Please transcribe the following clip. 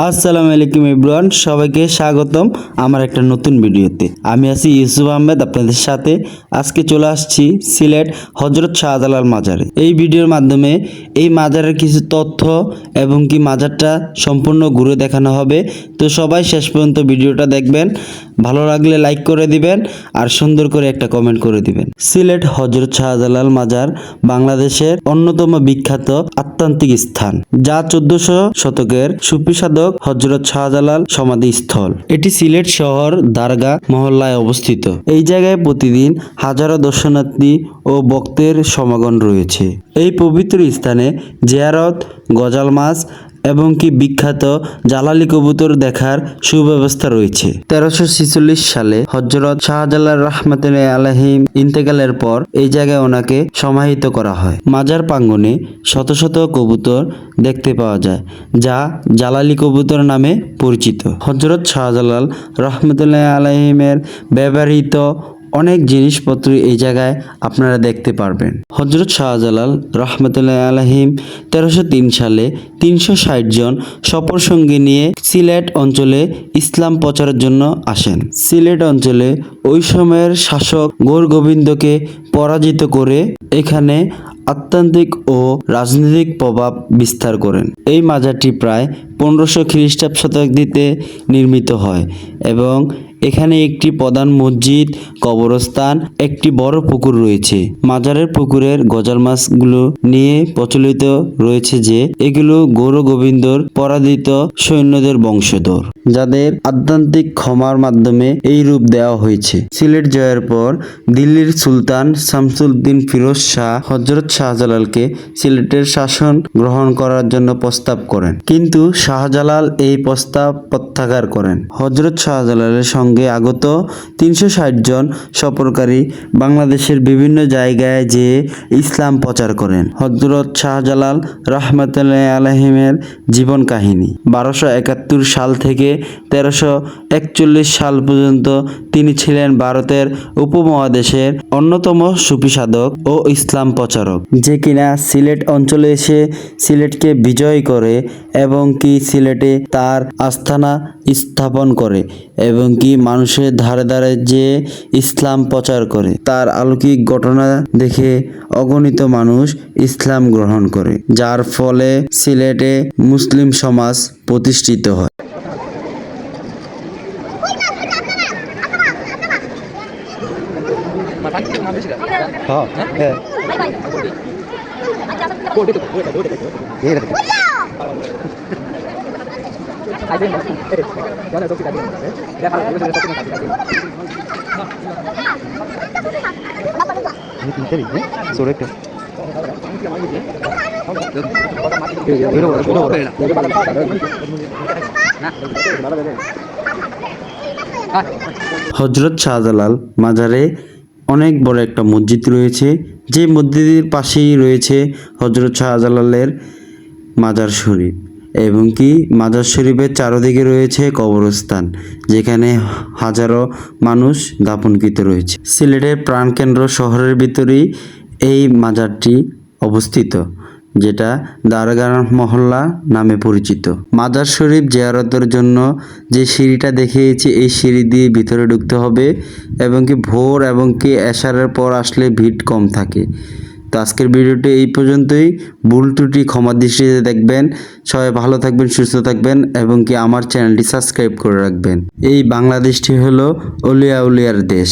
আসসালামু আলাইকুম এভরিওয়ান, সবাইকে স্বাগতম আমার একটা নতুন ভিডিওতে। আমি আছি ইউসুফ আহমেদ আপনাদের সাথে। আজকে চলে আসছি সিলেট হযরত শাহজালাল মাজারে। এই ভিডিওর মাধ্যমে এই মাজারের কিছু তথ্য এবং কি মাজারটা সম্পূর্ণ ঘুরে দেখানো হবে। তো সবাই শেষ পর্যন্ত ভিডিওটা দেখবেন। ভালো লাগলে লাইক করে দিবেন আর সুন্দর করে একটা কমেন্ট করে দিবেন। সিলেট হযরত শাহজালাল মাজার বাংলাদেশের অন্যতম বিখ্যাত আধ্যাত্মিক স্থান, যা 1400 শতকের সুফি সাধক হযরত শাহজালাল সমাধিস্থল। এটি সিলেট শহর দারগা মহল্লায় অবস্থিত। এই জায়গায় প্রতিদিন হাজারো দর্শনার্থী ও ভক্তের সমাগম রয়েছে। এই পবিত্র স্থানে জিয়ারত, গজাল মাছ এবং কি বিখ্যাত জালালি কবুতর দেখার সুব্যবস্থা রয়েছে। 1346 সালে হযরত শাহজালাল রহমাতুল্লাহি আলাইহি ইন্তেকালের পর এই জায়গায় ওনাকে সমাহিত করা হয়। মাজার প্রাঙ্গণে শত শত কবুতর দেখতে পাওয়া যায়, যা জালালি কবুতর নামে পরিচিত। হযরত শাহজালাল রহমাতুল্লাহি আলাইহির ব্যবহৃত অনেক জিনিসপত্র এই জায়গায় আপনারা দেখতে পারবেন। হযরত শাহজালাল রহমাতুল্লাহি আলাইহি 1303 সালে 360 জন সফর সঙ্গী নিয়ে সিলেট অঞ্চলে ইসলাম প্রচারের জন্য আসেন। সিলেট অঞ্চলে ওই সময়ের শাসক গৌর গোবিন্দকে পরাজিত করে এখানে আধ্যাত্মিক ও রাজনৈতিক প্রভাব বিস্তার করেন। এই মাজারটি প্রায় 1500 খ্রিস্টাব্দ শতাব্দীতে নির্মিত হয় এবং এখানে একটি প্রধান মসজিদ, কবরস্থান, একটি বড় পুকুর রয়েছে। মাজারের পুকুরের গজাল মাছগুলো নিয়ে প্রচলিত রয়েছে যে এগুলো গৌর গোবিন্দর পরাজিত সৈন্যদের বংশধর, যাদের আধ্যাত্মিক ক্ষমার মাধ্যমে এই রূপ দেওয়া হয়েছে। সিলেট জয়ের পর দিল্লির সুলতান শামসুদ্দিন ফিরোজ শাহ হযরত শাহজালালকে সিলেটের শাসন গ্রহণ করার জন্য প্রস্তাব করেন, কিন্তু শাহজালাল এই প্রস্তাব প্রত্যাখ্যান করেন। হযরত শাহজালালের সঙ্গে আগত 360 জন সফরকারী বাংলাদেশের বিভিন্ন জায়গায় যেয়ে ইসলাম প্রচার করেন। হযরত শাহজালাল রহমাতুল্লাহি আলাইহির জীবন কাহিনী। 1271 সাল থেকে 1341 সাল পর্যন্ত তিনি ছিলেন ভারতের উপমহাদেশের অন্যতম সুফি সাধক ও ইসলাম প্রচারক, যে কিনা সিলেট অঞ্চলে এসে সিলেটকে বিজয় করে এবং কি সিলেটে তার আস্থানা স্থাপন করে এবং কি মানুষের ধারে ধারে যে ইসলাম প্রচার করে। তার অলৌকিক ঘটনা দেখে অগণিত মানুষ ইসলাম গ্রহণ করে, যার ফলে সিলেটে মুসলিম সমাজ প্রতিষ্ঠিত হয়। হযরত শাহজালাল মাজারে অনেক বড় একটা মসজিদ রয়েছে, যে মসজিদের পাশেই রয়েছে হযরত শাহজালালের মাজার শরীফ এবং কি মাজার শরীফের চারদিকে রয়েছে কবরস্থান, যেখানে হাজারো মানুষ দাফনকৃত রয়েছে। সিলেটের প্রাণকেন্দ্র শহরের ভিতরেই এই মাজারটি অবস্থিত, যেটা দারগা মহল্লা নামে পরিচিত। মাজার শরীফ জিয়ারতের জন্য যে সিঁড়িটা দেখিয়েছি, এই সিঁড়ি দিয়ে ভিতরে ঢুকতে হবে এবং কি ভোর এবং কি এশারের পর আসলে ভিড় কম থাকে। তো আজকের ভিডিওটি এই পর্যন্তই। ভুল ত্রুটি ক্ষমা দৃষ্টিতে দেখবেন। সবাই ভালো থাকবেন, সুস্থ থাকবেন এবং কি আমার চ্যানেলটি সাবস্ক্রাইব করে রাখবেন। এই বাংলাদেশটি হলো অলিয়া উলিয়ার দেশ।